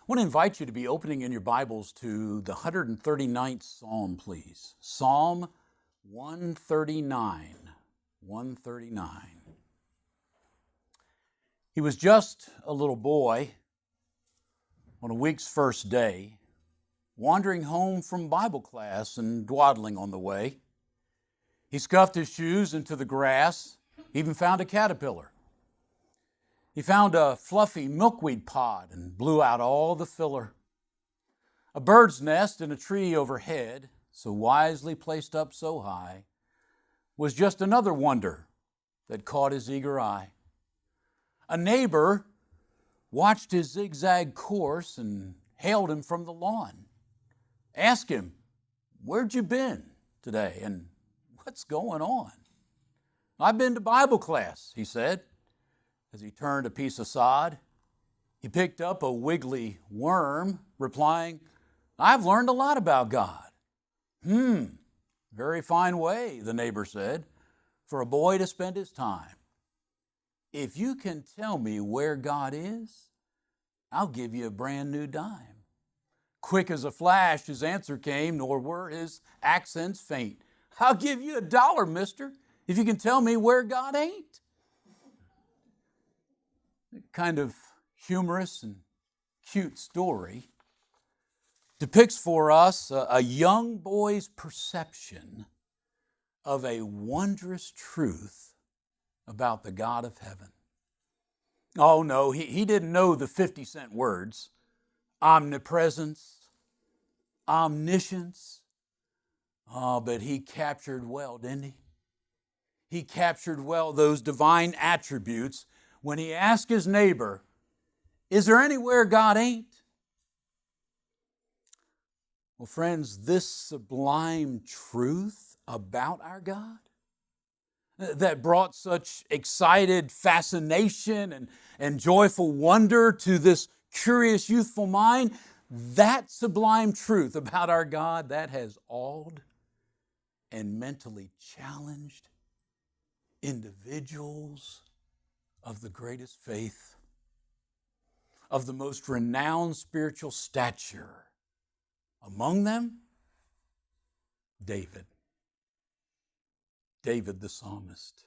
want to invite you to be opening in your Bibles to the 139th Psalm, please. Psalm 139. 139. He was just a little boy on a week's first day, wandering home from Bible class and dawdling on the way. He scuffed his shoes into the grass, even found a caterpillar. He found a fluffy milkweed pod and blew out all the filler. A bird's nest in a tree overhead, so wisely placed up so high, was just another wonder that caught his eager eye. A neighbor watched his zigzag course and hailed him from the lawn. Asked him, "Where'd you been today and what's going on?" "I've been to Bible class," he said. As he turned a piece of sod, he picked up a wiggly worm, replying, "I've learned a lot about God." Very fine way," the neighbor said, "for a boy to spend his time. If you can tell me where God is, I'll give you a brand new dime." Quick as a flash, his answer came, nor were his accents faint. "I'll give you $1, mister, if you can tell me where God ain't." Kind of humorous and cute story depicts for us a young boy's perception of a wondrous truth about the God of heaven. Oh no, he didn't know the 50-cent words, omnipresence, omniscience. Oh, but he captured well, didn't he? He captured well those divine attributes when he asked his neighbor, "Is there anywhere God ain't?" Well, friends, this sublime truth about our God that brought such excited fascination and joyful wonder to this curious youthful mind, that sublime truth about our God, that has awed and mentally challenged individuals of the greatest faith, of the most renowned spiritual stature. Among them, David the psalmist.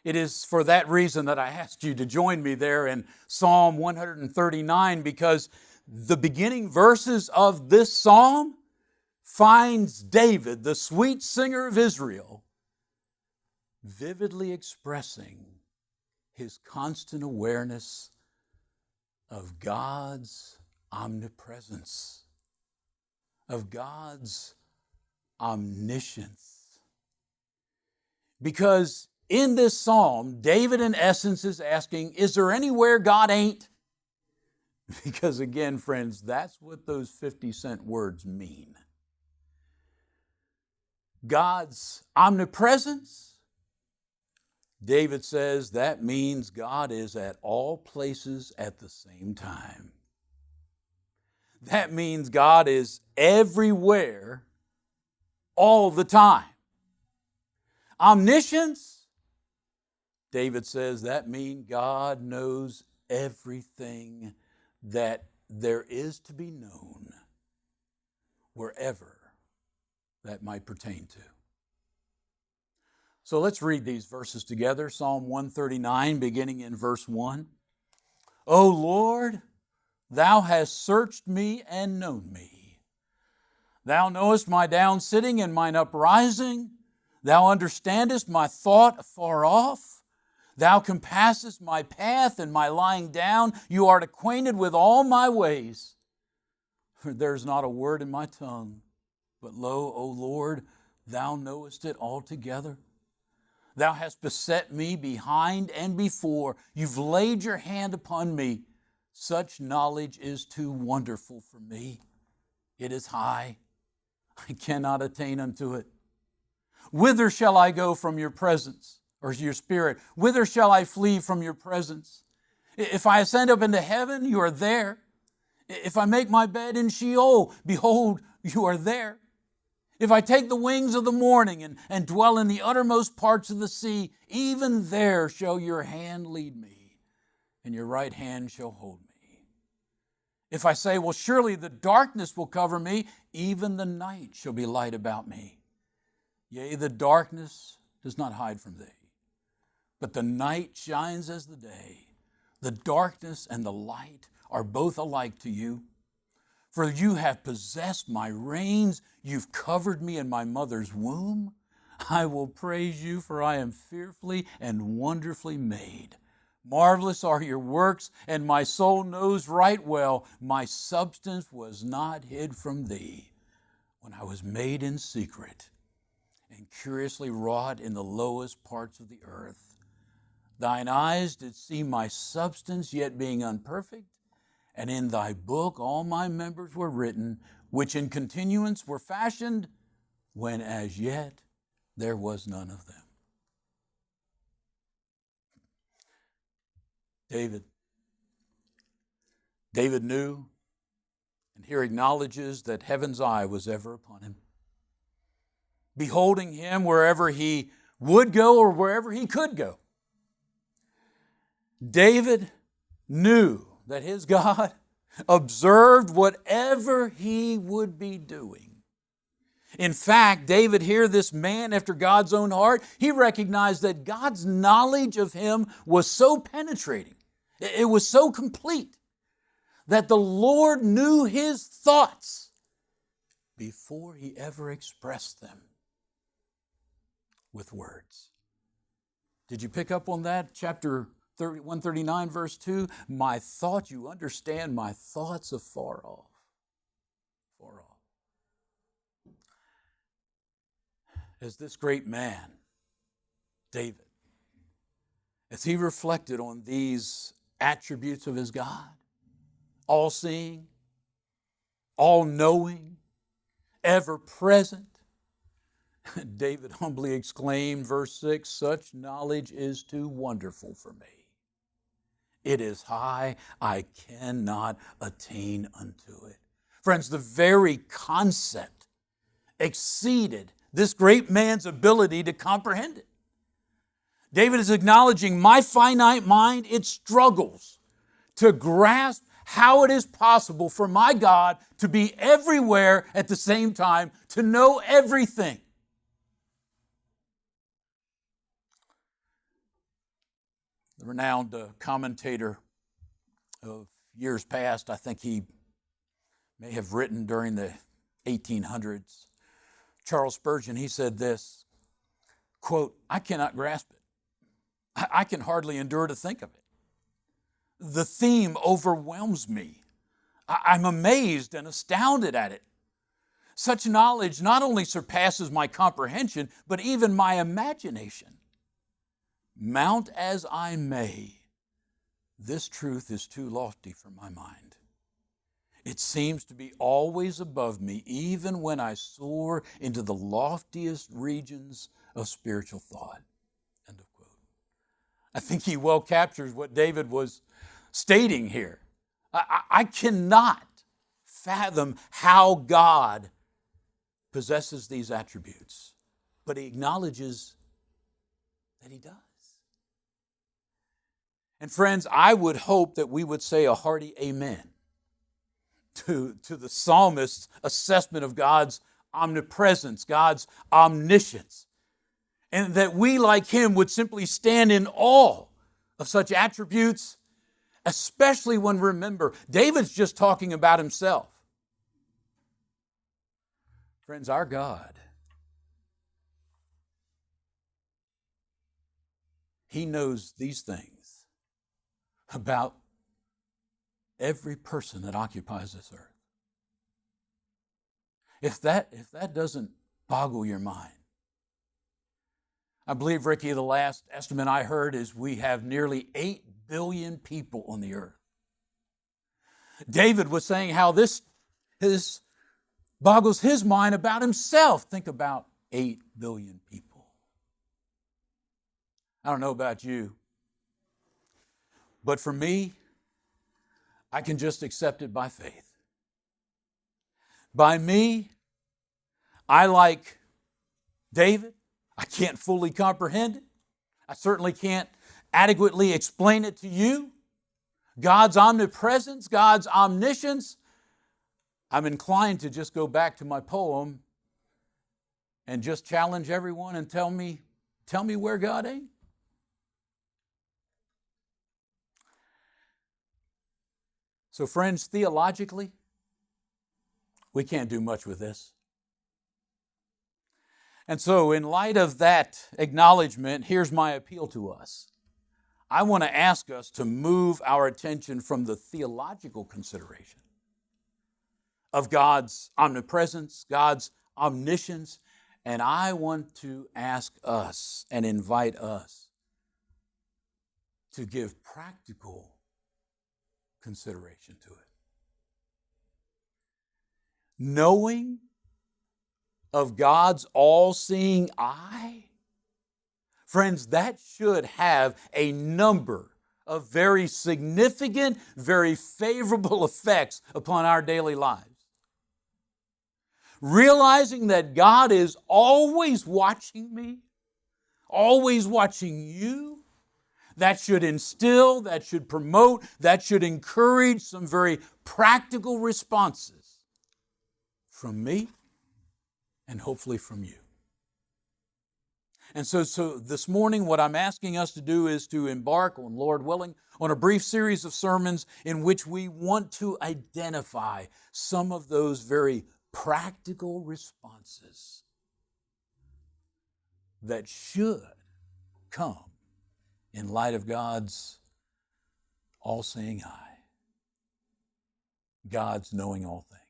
It is for that reason that I asked you to join me there in Psalm 139, because the beginning verses of this psalm finds David, the sweet singer of Israel, vividly expressing his constant awareness of God's omnipresence, of God's omniscience. Because in this psalm, David in essence is asking, is there anywhere God ain't? Because again, friends, that's what those 50-cent words mean. God's omnipresence, David says, that means God is at all places at the same time. That means God is everywhere all the time. Omniscience, David says, that means God knows everything that there is to be known, wherever that might pertain to. So let's read these verses together. Psalm 139, beginning in verse 1. "O Lord, Thou hast searched me and known me. Thou knowest my down sitting and mine uprising. Thou understandest my thought afar off. Thou compassest my path and my lying down. You art acquainted with all my ways. There is not a word in my tongue. But lo, O Lord, Thou knowest it altogether. Thou hast beset me behind and before. You've laid your hand upon me. Such knowledge is too wonderful for me. It is high. I cannot attain unto it. Whither shall I go from your presence, or your spirit? Whither shall I flee from your presence? If I ascend up into heaven, you are there. If I make my bed in Sheol, behold, you are there. If I take the wings of the morning and dwell in the uttermost parts of the sea, even there shall your hand lead me, and your right hand shall hold me. If I say, well, surely the darkness will cover me, even the night shall be light about me. Yea, the darkness does not hide from thee, but the night shines as the day. The darkness and the light are both alike to you. For you have possessed my reins, you've covered me in my mother's womb. I will praise you, for I am fearfully and wonderfully made. Marvelous are your works, and my soul knows right well my substance was not hid from thee when I was made in secret and curiously wrought in the lowest parts of the earth. Thine eyes did see my substance, yet being unperfect, and in thy book all my members were written, which in continuance were fashioned, when as yet there was none of them. David knew, and here acknowledges that heaven's eye was ever upon him, beholding him wherever he would go or wherever he could go. David knew that his God observed whatever he would be doing. In fact, David here, this man after God's own heart, he recognized that God's knowledge of him was so penetrating, it was so complete, that the Lord knew his thoughts before he ever expressed them with words. Did you pick up on that? Chapter 139, verse 2, my thought, you understand my thoughts afar off. Far off. As this great man, David, as he reflected on these attributes of his God, all-seeing, all-knowing, ever-present, David humbly exclaimed, verse 6, such knowledge is too wonderful for me. It is high, I cannot attain unto it. Friends, the very concept exceeded this great man's ability to comprehend it. David is acknowledging my finite mind, it struggles to grasp how it is possible for my God to be everywhere at the same time, to know everything. The renowned commentator of years past, I think he may have written during the 1800s, Charles Spurgeon, he said this, quote, I cannot grasp it. I can hardly endure to think of it. The theme overwhelms me. I'm amazed and astounded at it. Such knowledge not only surpasses my comprehension, but even my imagination. Mount as I may, this truth is too lofty for my mind. It seems to be always above me, even when I soar into the loftiest regions of spiritual thought. End of quote. I think he well captures what David was stating here. I cannot fathom how God possesses these attributes, but he acknowledges that he does. And friends, I would hope that we would say a hearty amen to the psalmist's assessment of God's omnipresence, God's omniscience, and that we, like him, would simply stand in awe of such attributes, especially when, remember, David's just talking about himself. Friends, our God, he knows these things about every person that occupies this earth. If that doesn't boggle your mind, I believe, Ricky, the last estimate I heard is we have nearly 8 billion people on the earth. David was saying how this boggles his mind about himself. Think about 8 billion people. I don't know about you, but for me, I can just accept it by faith. By me, I, like David, I can't fully comprehend it. I certainly can't adequately explain it to you. God's omnipresence, God's omniscience, I'm inclined to just go back to my poem and just challenge everyone and tell me where God ain't. So friends, theologically, we can't do much with this. And so in light of that acknowledgement, here's my appeal to us. I want to ask us to move our attention from the theological consideration of God's omnipresence, God's omniscience, and I want to ask us and invite us to give practical consideration to it. Knowing of God's all-seeing eye, friends, that should have a number of very significant, very favorable effects upon our daily lives. Realizing that God is always watching me, always watching you, that should instill, that should promote, that should encourage some very practical responses from me and hopefully from you. And so this morning, what I'm asking us to do is to embark on, Lord willing, on a brief series of sermons in which we want to identify some of those very practical responses that should come in light of God's all-seeing eye, God's knowing all things.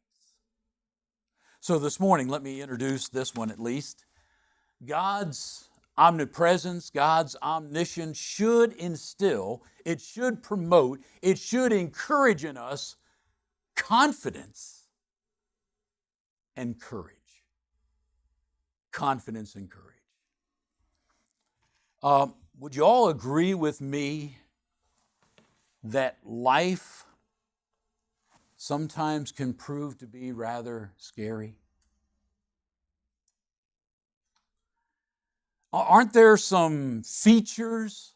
So this morning, let me introduce this one at least. God's omnipresence, God's omniscience should instill, it should promote, it should encourage in us confidence and courage. Confidence and courage. Would you all agree with me that life sometimes can prove to be rather scary? Aren't there some features,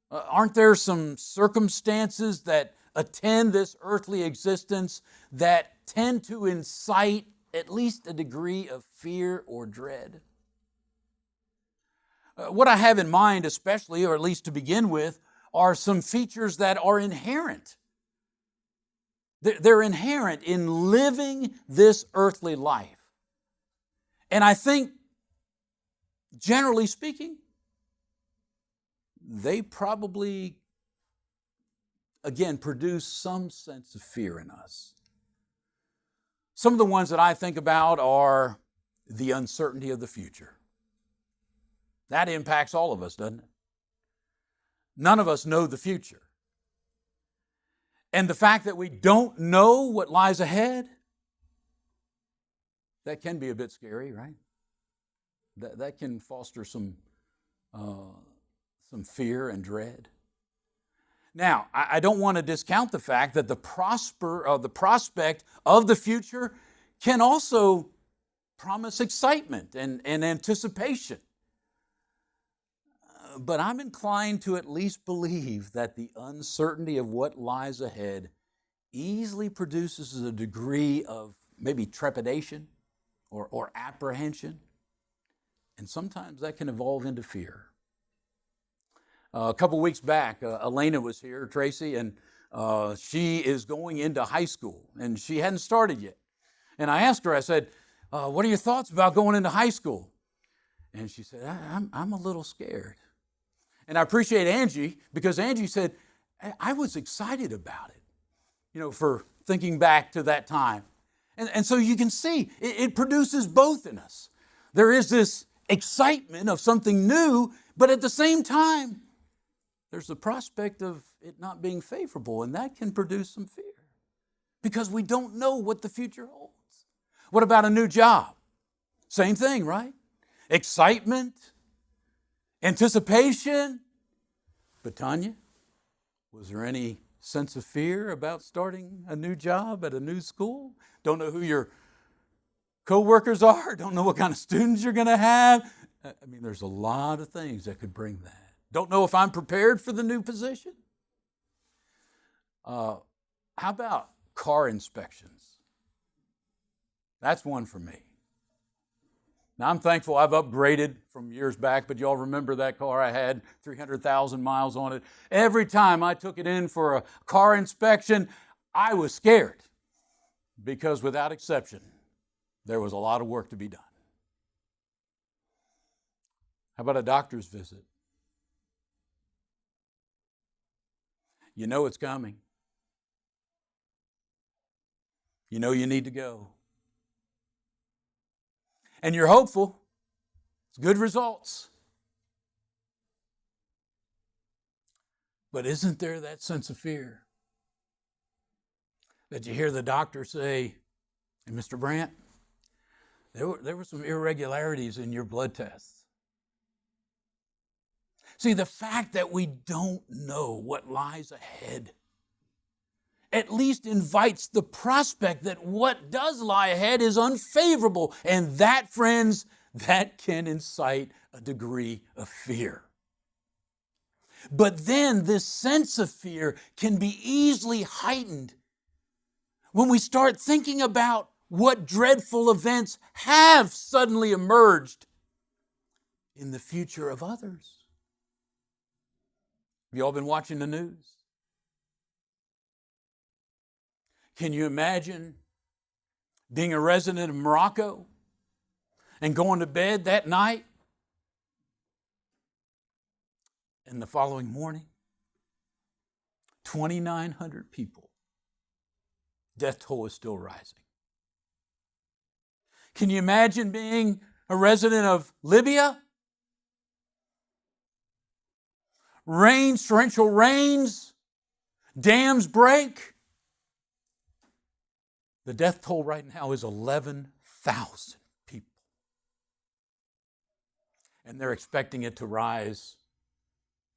aren't there some circumstances that attend this earthly existence that tend to incite at least a degree of fear or dread? What I have in mind especially, or at least to begin with, are some features that are inherent. They're inherent in living this earthly life. And I think, generally speaking, they probably, again, produce some sense of fear in us. Some of the ones that I think about are the uncertainty of the future. That impacts all of us, doesn't it? None of us know the future. And the fact that we don't know what lies ahead, that can be a bit scary, right? That can foster some fear and dread. Now, I don't want to discount the fact that the prospect of the future can also promise excitement and anticipation. But I'm inclined to at least believe that the uncertainty of what lies ahead easily produces a degree of maybe trepidation or apprehension. And sometimes that can evolve into fear. A couple weeks back, Elena was here, Tracy, and she is going into high school, and she hadn't started yet. And I asked her, I said, what are your thoughts about going into high school? And she said, I'm a little scared. And I appreciate Angie, because Angie said, I was excited about it, for thinking back to that time. And so you can see, it produces both in us. There is this excitement of something new, but at the same time, there's the prospect of it not being favorable, and that can produce some fear because we don't know what the future holds. What about a new job? Same thing, right? Excitement, anticipation. But Tanya, was there any sense of fear about starting a new job at a new school? Don't know who your co-workers are, don't know what kind of students you're going to have. I mean, there's a lot of things that could bring that. Don't know if I'm prepared for the new position. How about car inspections? That's one for me. Now, I'm thankful I've upgraded from years back, but y'all remember that car I had 300,000 miles on it. Every time I took it in for a car inspection, I was scared because without exception, there was a lot of work to be done. How about a doctor's visit? You know it's coming. You know you need to go. And you're hopeful. It's good results. But isn't there that sense of fear? That you hear the doctor say, "Hey, Mr. Brandt, there were some irregularities in your blood tests." See, the fact that we don't know what lies ahead at least invites the prospect that what does lie ahead is unfavorable. And that, friends, that can incite a degree of fear. But then this sense of fear can be easily heightened when we start thinking about what dreadful events have suddenly emerged in the future of others. Have you all been watching the news? Can you imagine being a resident of Morocco and going to bed that night and the following morning, 2,900 people. Death toll is still rising. Can you imagine being a resident of Libya? Rains, torrential rains, dams break. The death toll right now is 11,000 people. And they're expecting it to rise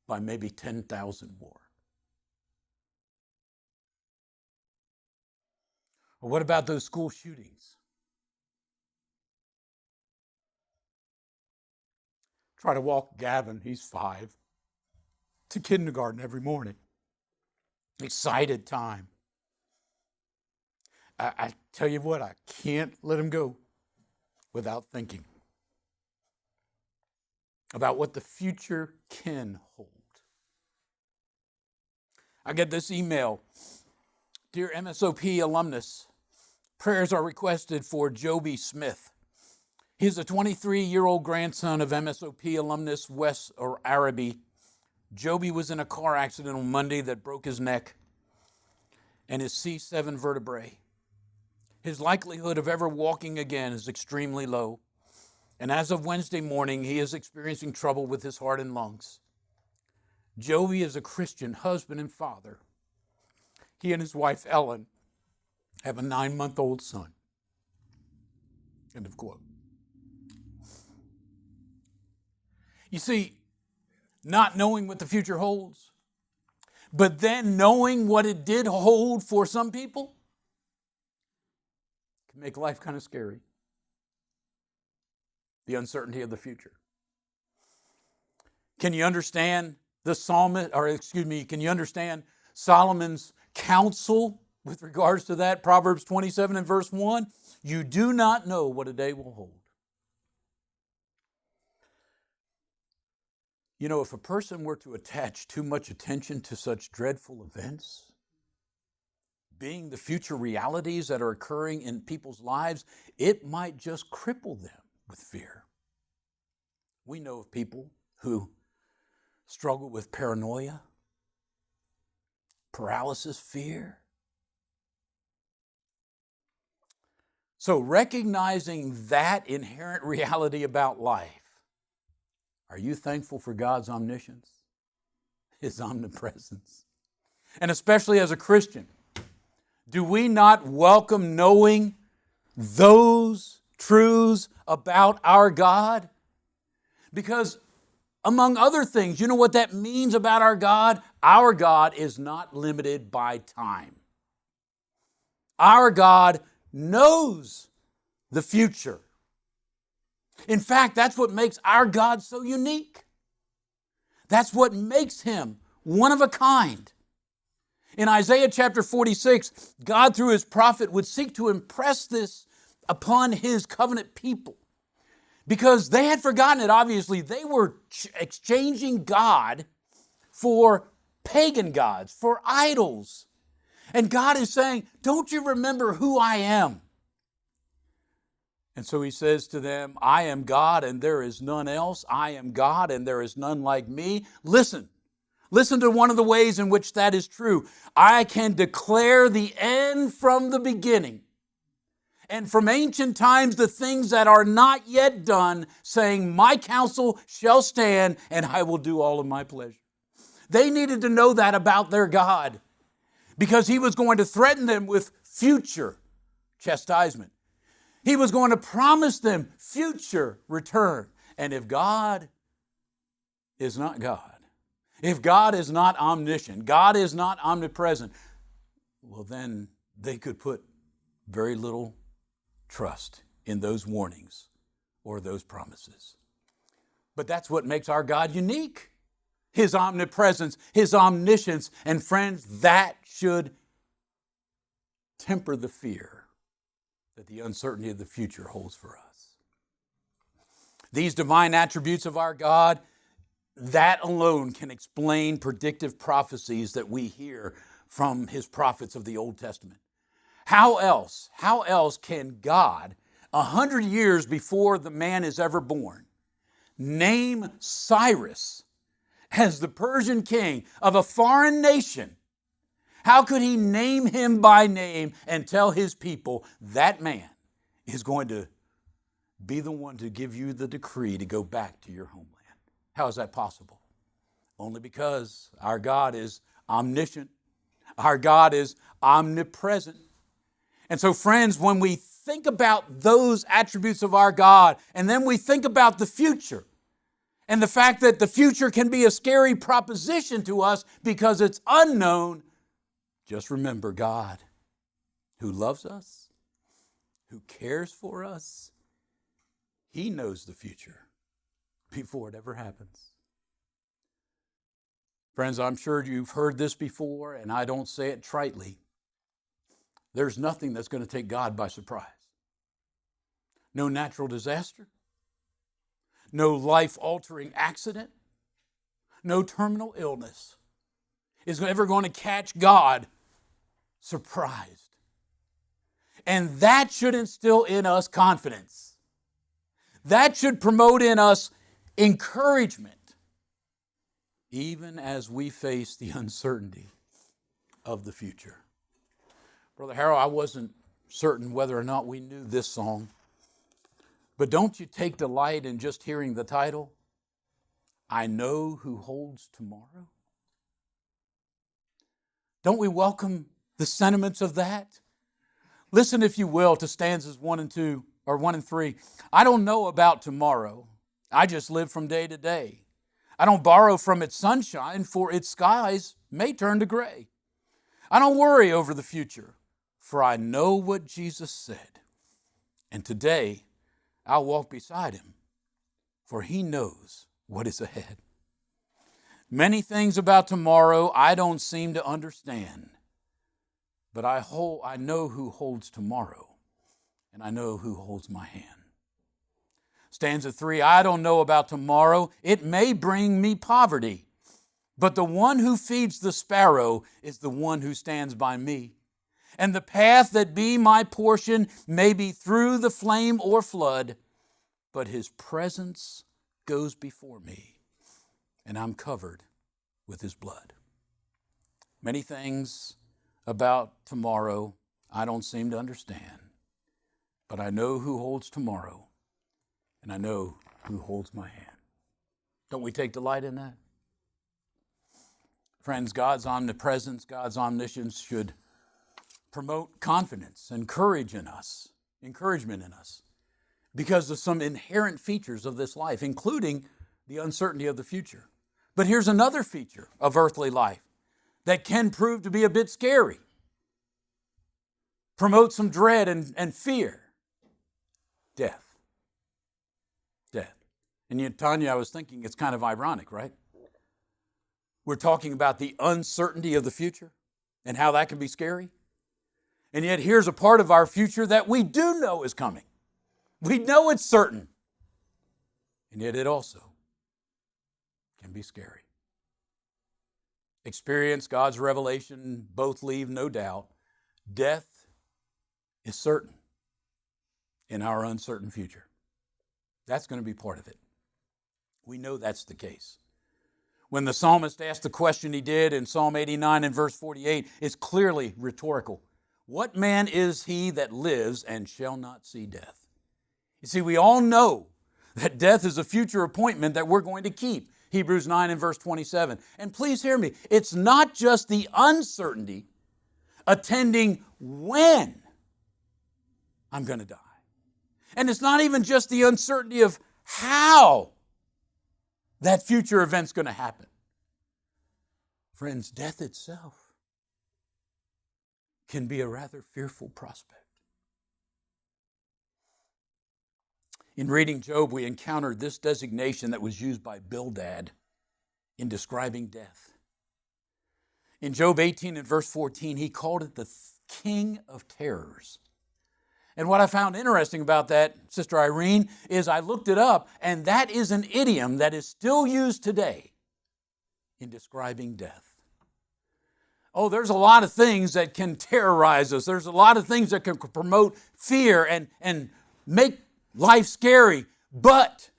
by maybe 10,000 more. Or what about those school shootings? Try to walk Gavin, he's 5, to kindergarten every morning. Excited time. I tell you what, I can't let him go without thinking about what the future can hold. I get this email. Dear MSOP alumnus, prayers are requested for Joby Smith. He's a 23-year-old grandson of MSOP alumnus Wes Araby. Joby was in a car accident on Monday that broke his neck and his C7 vertebrae. His likelihood of ever walking again is extremely low. And as of Wednesday morning, he is experiencing trouble with his heart and lungs. Joby is a Christian husband and father. He and his wife, Ellen, have a 9-month-old son. End of quote. You see, not knowing what the future holds, but then knowing what it did hold for some people, can make life kind of scary. The uncertainty of the future. Can you understand can you understand Solomon's counsel with regards to that? Proverbs 27 and verse 1. You do not know what a day will hold. You know, if a person were to attach too much attention to such dreadful events, being the future realities that are occurring in people's lives, it might just cripple them with fear. We know of people who struggle with paranoia, paralysis, fear. So recognizing that inherent reality about life, are you thankful for God's omniscience, His omnipresence? And especially as a Christian, do we not welcome knowing those truths about our God? Because among other things, you know what that means about our God? Our God is not limited by time. Our God knows the future. In fact, that's what makes our God so unique. That's what makes Him one of a kind. In Isaiah chapter 46, God through his prophet would seek to impress this upon his covenant people because they had forgotten it, obviously. They were exchanging God for pagan gods, for idols. And God is saying, don't you remember who I am? And so he says to them, I am God and there is none else. I am God and there is none like me. Listen to one of the ways in which that is true. I can declare the end from the beginning. And from ancient times, the things that are not yet done, saying, my counsel shall stand and I will do all of my pleasure. They needed to know that about their God because he was going to threaten them with future chastisement. He was going to promise them future return. And if God is not God, if God is not omniscient, God is not omnipresent, well, then they could put very little trust in those warnings or those promises. But that's what makes our God unique. His omnipresence, his omniscience, and friends, that should temper the fear that the uncertainty of the future holds for us. These divine attributes of our God, that alone can explain predictive prophecies that we hear from his prophets of the Old Testament. How else can God, 100 years before the man is ever born, name Cyrus as the Persian king of a foreign nation? How could he name him by name and tell his people that man is going to be the one to give you the decree to go back to your homeland? How is that possible? Only because our God is omniscient. Our God is omnipresent. And so, friends, when we think about those attributes of our God, and then we think about the future, and the fact that the future can be a scary proposition to us because it's unknown, just remember God, who loves us, who cares for us, he knows the future before it ever happens. Friends, I'm sure you've heard this before, and I don't say it tritely. There's nothing that's going to take God by surprise. No natural disaster, no life-altering accident, no terminal illness is ever going to catch God surprised. And that should instill in us confidence. That should promote in us encouragement, even as we face the uncertainty of the future. Brother Harold, I wasn't certain whether or not we knew this song, but don't you take delight in just hearing the title, I Know Who Holds Tomorrow? Don't we welcome the sentiments of that? Listen, if you will, to stanzas 1 and 2, or 1 and 3. I don't know about tomorrow. I just live from day to day. I don't borrow from its sunshine, for its skies may turn to gray. I don't worry over the future, for I know what Jesus said. And today, I'll walk beside him, for he knows what is ahead. Many things about tomorrow I don't seem to understand, but I know who holds tomorrow, and I know who holds my hand. Stanza 3, I don't know about tomorrow. It may bring me poverty, but the one who feeds the sparrow is the one who stands by me. And the path that be my portion may be through the flame or flood, but his presence goes before me, and I'm covered with his blood. Many things about tomorrow I don't seem to understand, but I know who holds tomorrow, and I know who holds my hand. Don't we take delight in that? Friends, God's omnipresence, God's omniscience should promote confidence and encouragement in us, because of some inherent features of this life, including the uncertainty of the future. But here's another feature of earthly life that can prove to be a bit scary, promote some dread and fear. Death. Death. And yet, Tanya, I was thinking it's kind of ironic, right? We're talking about the uncertainty of the future, and how that can be scary. And yet here's a part of our future that we do know is coming. We know it's certain. And yet it also can be scary. Experience, God's revelation, both leave no doubt. Death is certain in our uncertain future. That's going to be part of it. We know that's the case. When the psalmist asked the question he did in Psalm 89 and verse 48, it's clearly rhetorical. What man is he that lives and shall not see death? You see, we all know that death is a future appointment that we're going to keep. Hebrews 9 and verse 27. And please hear me, it's not just the uncertainty attending when I'm going to die. And it's not even just the uncertainty of how that future event's going to happen. Friends, death itself can be a rather fearful prospect. In reading Job, we encountered this designation that was used by Bildad in describing death. In Job 18 and verse 14, he called it the king of terrors. And what I found interesting about that, Sister Irene, is I looked it up, and that is an idiom that is still used today in describing death. Oh, there's a lot of things that can terrorize us. There's a lot of things that can promote fear and make life scary. But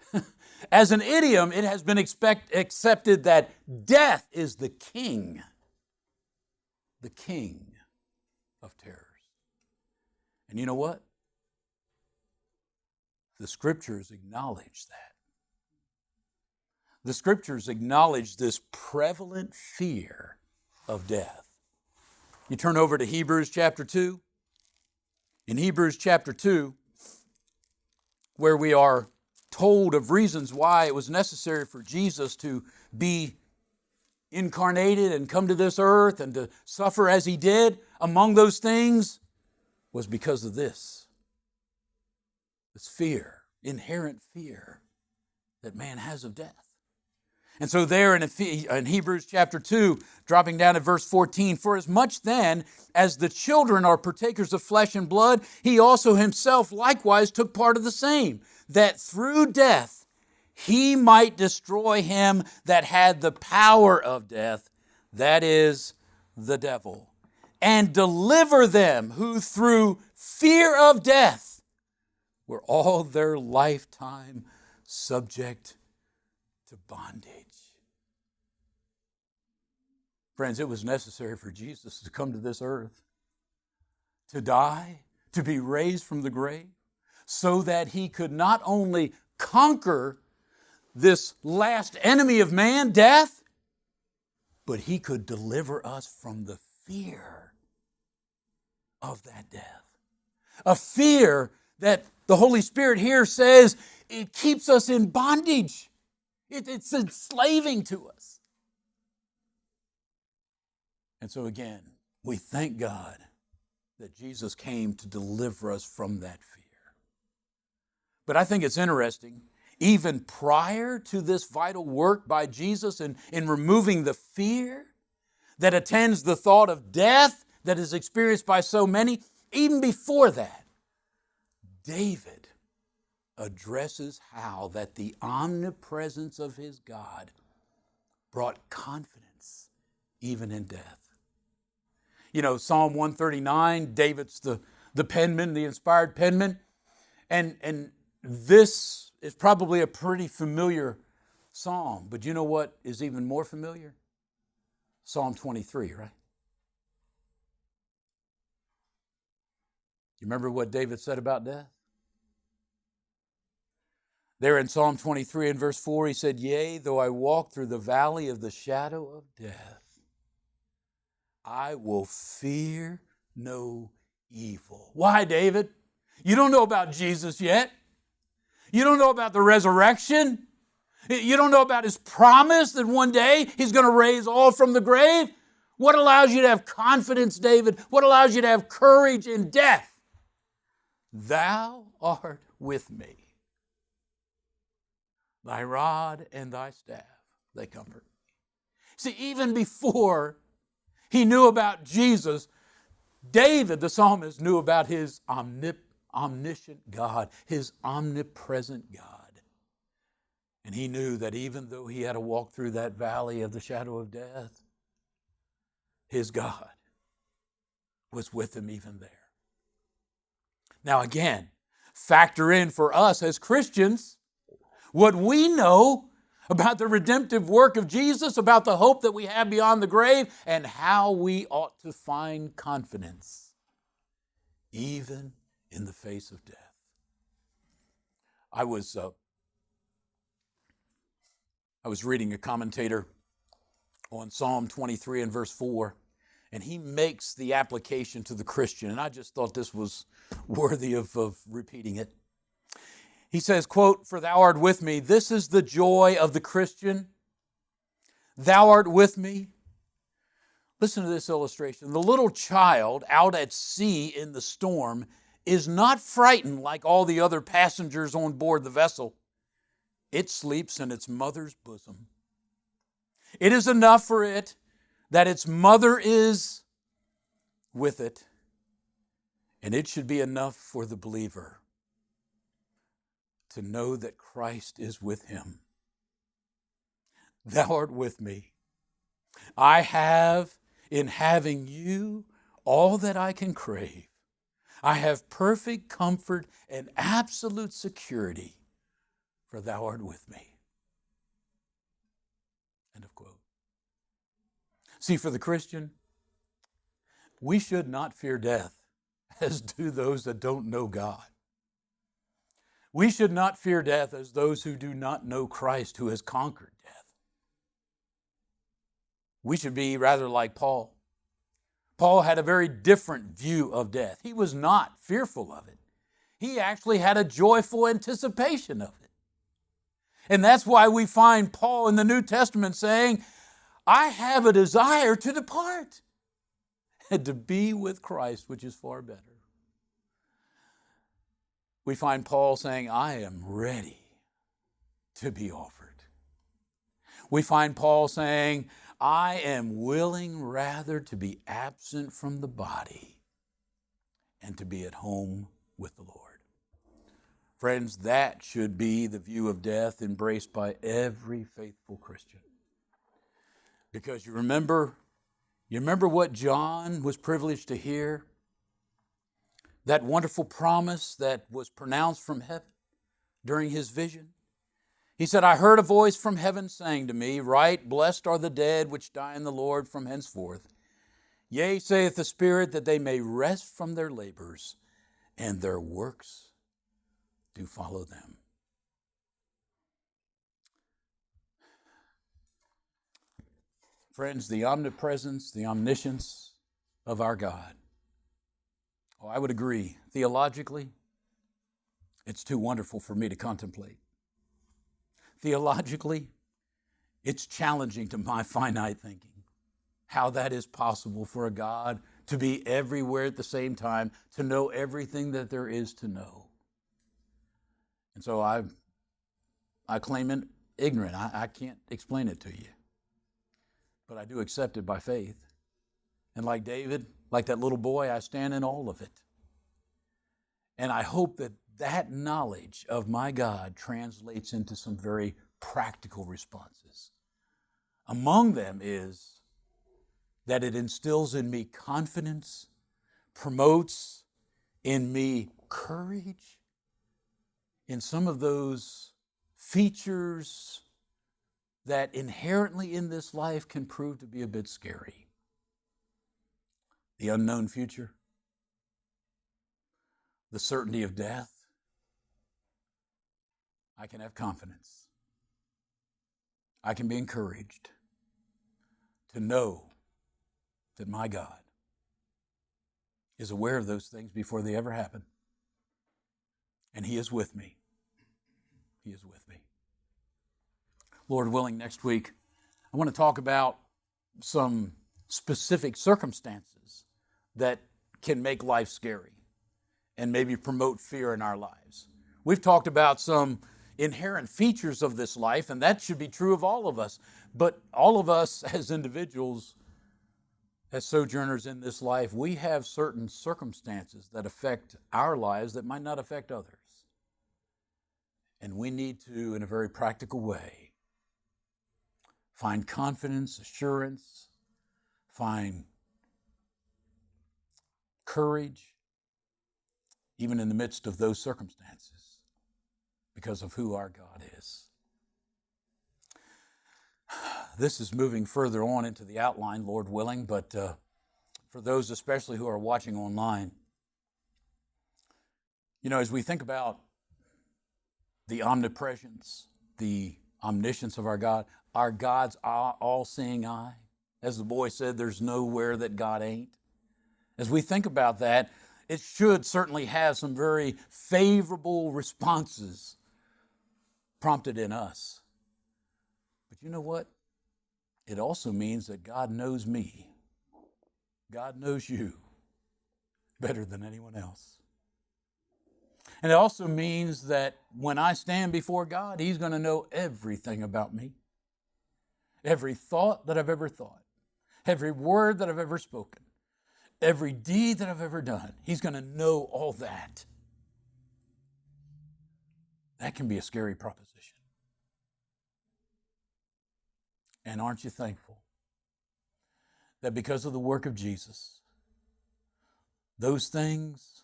as an idiom, it has been accepted that death is the king of terrors. And you know what? The Scriptures acknowledge that. The Scriptures acknowledge this prevalent fear of death. You turn over to Hebrews chapter 2. In Hebrews chapter 2, where we are told of reasons why it was necessary for Jesus to be incarnated and come to this earth and to suffer as he did, among those things was because of this fear, inherent fear that man has of death. And so there in Hebrews chapter 2, dropping down at verse 14, for as much then as the children are partakers of flesh and blood, he also himself likewise took part of the same, that through death he might destroy him that had the power of death, that is, the devil, and deliver them who through fear of death were all their lifetime subject to bondage. Friends, it was necessary for Jesus to come to this earth, to die, to be raised from the grave, so that he could not only conquer this last enemy of man, death, but he could deliver us from the fear of that death. A fear that the Holy Spirit here says it keeps us in bondage. It's enslaving to us. And so again, we thank God that Jesus came to deliver us from that fear. But I think it's interesting, even prior to this vital work by Jesus in removing the fear that attends the thought of death that is experienced by so many, even before that, David addresses how that the omnipresence of his God brought confidence even in death. You know, Psalm 139, David's the penman, the inspired penman. And this is probably a pretty familiar psalm. But you know what is even more familiar? Psalm 23, right? You remember what David said about death? There in Psalm 23 and verse 4, he said, yea, though I walk through the valley of the shadow of death, I will fear no evil. Why, David? You don't know about Jesus yet. You don't know about the resurrection. You don't know about his promise that one day he's going to raise all from the grave. What allows you to have confidence, David? What allows you to have courage in death? Thou art with me. Thy rod and thy staff, they comfort me. See, even before He knew about Jesus. David, the psalmist, knew about his omniscient God, his omnipresent God. And he knew that even though he had to walk through that valley of the shadow of death, his God was with him even there. Now again, factor in for us as Christians what we know about the redemptive work of Jesus, about the hope that we have beyond the grave, and how we ought to find confidence even in the face of death. I was reading a commentator on Psalm 23 and verse 4, and he makes the application to the Christian, and I just thought this was worthy of repeating it. He says, quote, "For thou art with me." This is the joy of the Christian. Thou art with me. Listen to this illustration. The little child out at sea in the storm is not frightened like all the other passengers on board the vessel. It sleeps in its mother's bosom. It is enough for it that its mother is with it, and it should be enough for the believer to know that Christ is with him. Thou art with me. I have, in having you, all that I can crave. I have perfect comfort and absolute security, for thou art with me. End of quote. See, for the Christian, we should not fear death, as do those that don't know God. We should not fear death as those who do not know Christ, who has conquered death. We should be rather like Paul. Paul had a very different view of death. He was not fearful of it. He actually had a joyful anticipation of it. And that's why we find Paul in the New Testament saying, I have a desire to depart and to be with Christ, which is far better. We find Paul saying, I am ready to be offered. We find Paul saying, I am willing rather to be absent from the body and to be at home with the Lord. Friends, that should be the view of death embraced by every faithful Christian. Because you remember what John was privileged to hear? That wonderful promise that was pronounced from heaven during his vision. He said, I heard a voice from heaven saying to me, Write, blessed are the dead which die in the Lord from henceforth. Yea, saith the Spirit, that they may rest from their labors, and their works do follow them. Friends, the omnipresence, the omniscience of our God. Oh, I would agree. Theologically, it's too wonderful for me to contemplate. Theologically, it's challenging to my finite thinking how that is possible for a God to be everywhere at the same time, to know everything that there is to know. And so I claim it ignorant. I can't explain it to you. But I do accept it by faith. And like David, like that little boy, I stand in all of it. And I hope that that knowledge of my God translates into some very practical responses. Among them is that it instills in me confidence, promotes in me courage, in some of those features that inherently in this life can prove to be a bit scary. The unknown future, the certainty of death. I can have confidence. I can be encouraged to know that my God is aware of those things before they ever happen. And He is with me. He is with me. Lord willing, next week, I want to talk about some specific circumstances that can make life scary and maybe promote fear in our lives. We've talked about some inherent features of this life, and that should be true of all of us. But all of us as individuals As sojourners in this life, we have certain circumstances that affect our lives that might not affect others. And we need to, in a very practical way, find confidence, assurance, find courage, even in the midst of those circumstances, because of who our God is. This is moving further on into the outline, Lord willing, but for those especially who are watching online, as we think about the omnipresence, the omniscience of our God's all-seeing eye, as the boy said, there's nowhere that God ain't. As we think about that, it should certainly have some very favorable responses prompted in us. But you know what? It also means that God knows me. God knows you better than anyone else. And it also means that when I stand before God, He's going to know everything about me. Every thought that I've ever thought, every word that I've ever spoken, every deed that I've ever done. He's going to know all that. That can be a scary proposition. And aren't you thankful that because of the work of Jesus, those things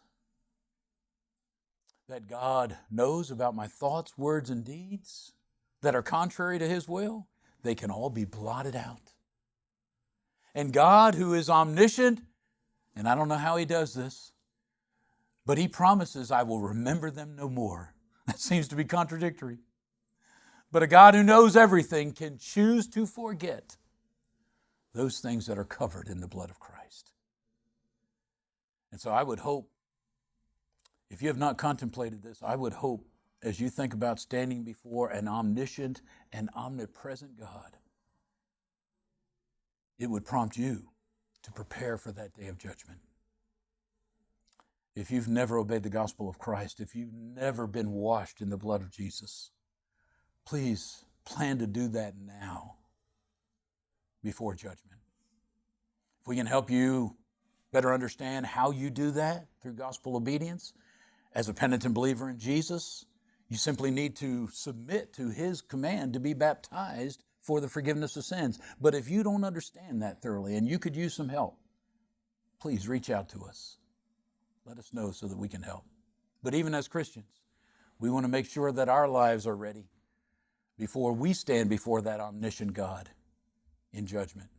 that God knows about my thoughts, words, and deeds that are contrary to His will, they can all be blotted out. And God, who is omniscient, and I don't know how He does this, but He promises, I will remember them no more. That seems to be contradictory. But a God who knows everything can choose to forget those things that are covered in the blood of Christ. And so I would hope, if you have not contemplated this, I would hope as you think about standing before an omniscient and omnipresent God, it would prompt you to prepare for that day of judgment. If you've never obeyed the gospel of Christ, if you've never been washed in the blood of Jesus, please plan to do that now before judgment. If we can help you better understand how you do that through gospel obedience, as a penitent believer in Jesus, you simply need to submit to His command to be baptized for the forgiveness of sins. But if you don't understand that thoroughly and you could use some help, please reach out to us. Let us know so that we can help. But even as Christians, we want to make sure that our lives are ready before we stand before that omniscient God in judgment.